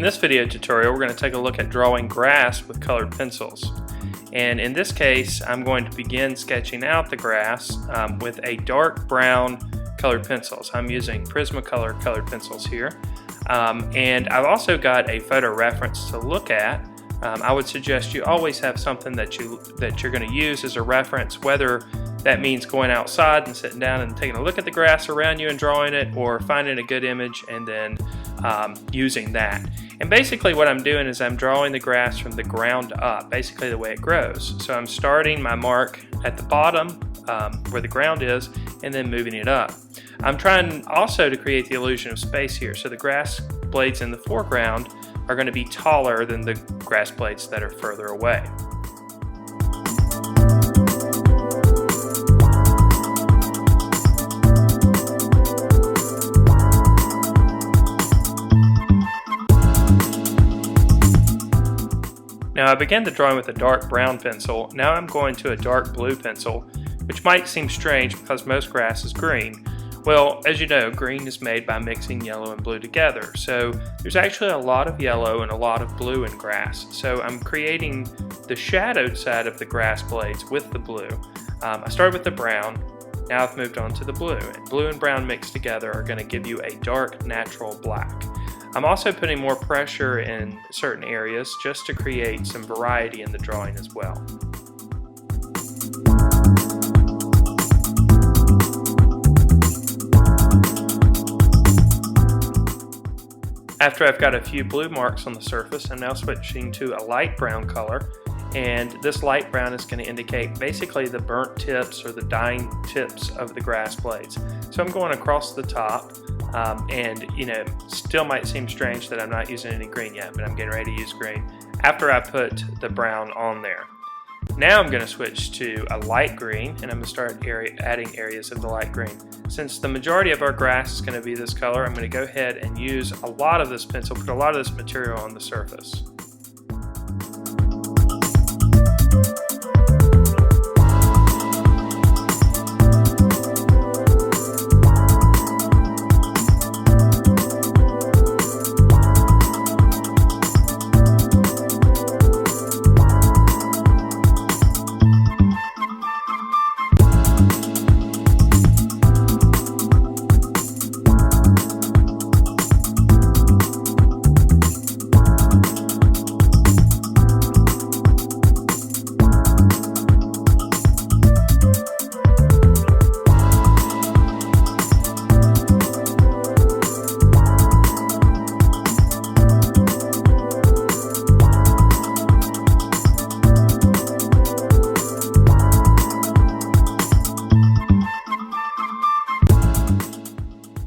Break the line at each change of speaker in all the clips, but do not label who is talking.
In this video tutorial, we're going to take a look at drawing grass with colored pencils. And in this case, I'm going to begin sketching out the grass with a dark brown colored pencils. I'm using Prismacolor colored pencils here. And I've also got a photo reference to look at. I would suggest you always have something that you're going to use as a reference, whether that means going outside and sitting down and taking a look at the grass around you and drawing it, or finding a good image and then using that. And basically what I'm doing is I'm drawing the grass from the ground up, basically the way it grows. So I'm starting my mark at the bottom where the ground is and then moving it up. I'm trying also to create the illusion of space here, so the grass blades in the foreground are going to be taller than the grass blades that are further away. Now I began the drawing with a dark brown pencil. Now I'm going to a dark blue pencil, which might seem strange because most grass is green. Well, as you know, green is made by mixing yellow and blue together. So there's actually a lot of yellow and a lot of blue in grass. So I'm creating the shadowed side of the grass blades with the blue. I started with the brown, now I've moved on to the blue. And blue and brown mixed together are going to give you a dark natural black. I'm also putting more pressure in certain areas just to create some variety in the drawing as well. After I've got a few blue marks on the surface, I'm now switching to a light brown color, and this light brown is going to indicate basically the burnt tips or the dying tips of the grass blades. So I'm going across the top, and still might seem strange that I'm not using any green yet, but I'm getting ready to use green after I put the brown on there. Now I'm going to switch to a light green, and I'm going to start adding areas of the light green. Since the majority of our grass is going to be this color, I'm going to go ahead and use a lot of this pencil, put a lot of this material on the surface.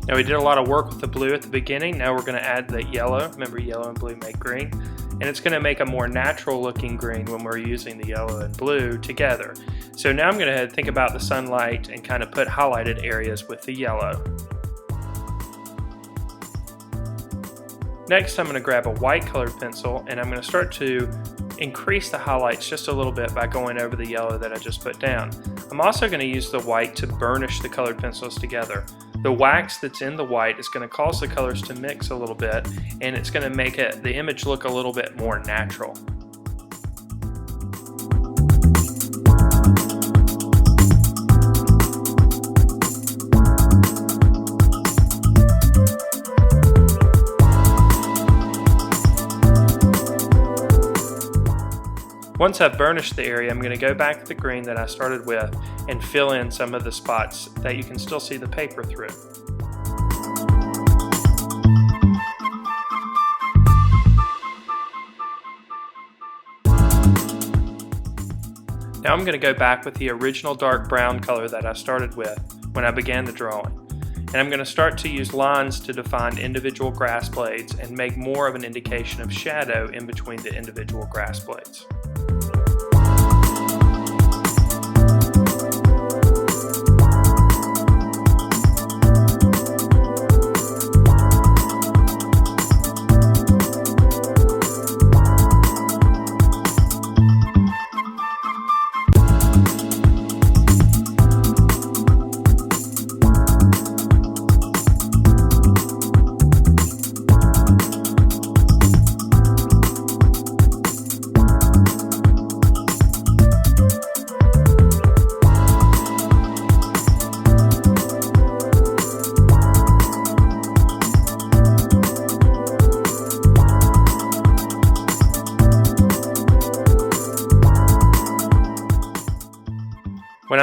Now we did a lot of work with the blue at the beginning. Now we're going to add the yellow. Remember, yellow and blue make green. And it's going to make a more natural looking green when we're using the yellow and blue together. So now I'm going to think about the sunlight and kind of put highlighted areas with the yellow. Next, I'm going to grab a white colored pencil, and I'm going to start to increase the highlights just a little bit by going over the yellow that I just put down. I'm also going to use the white to burnish the colored pencils together. The wax that's in the white is going to cause the colors to mix a little bit, and it's going to make the image look a little bit more natural. Once I've burnished the area, I'm going to go back to the green that I started with and fill in some of the spots that you can still see the paper through. Now I'm going to go back with the original dark brown color that I started with when I began the drawing. And I'm going to start to use lines to define individual grass blades and make more of an indication of shadow in between the individual grass blades.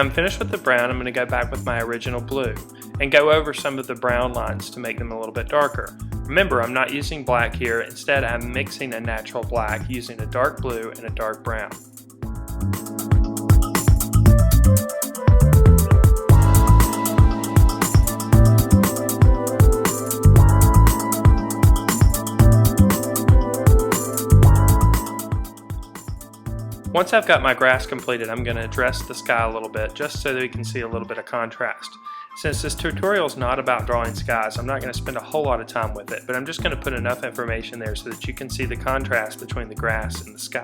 I'm finished with the brown, I'm going to go back with my original blue and go over some of the brown lines to make them a little bit darker. Remember, I'm not using black here. Instead, I'm mixing a natural black using a dark blue and a dark brown. Once I've got my grass completed, I'm going to address the sky a little bit just so that we can see a little bit of contrast. Since this tutorial is not about drawing skies, I'm not going to spend a whole lot of time with it, but I'm just going to put enough information there so that you can see the contrast between the grass and the sky.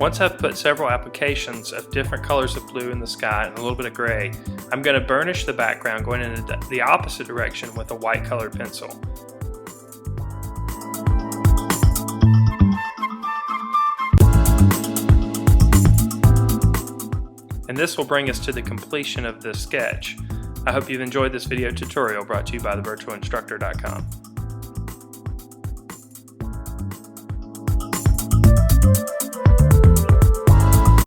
Once I've put several applications of different colors of blue in the sky and a little bit of gray, I'm going to burnish the background going in the opposite direction with a white colored pencil. And this will bring us to the completion of this sketch. I hope you've enjoyed this video tutorial brought to you by thevirtualinstructor.com.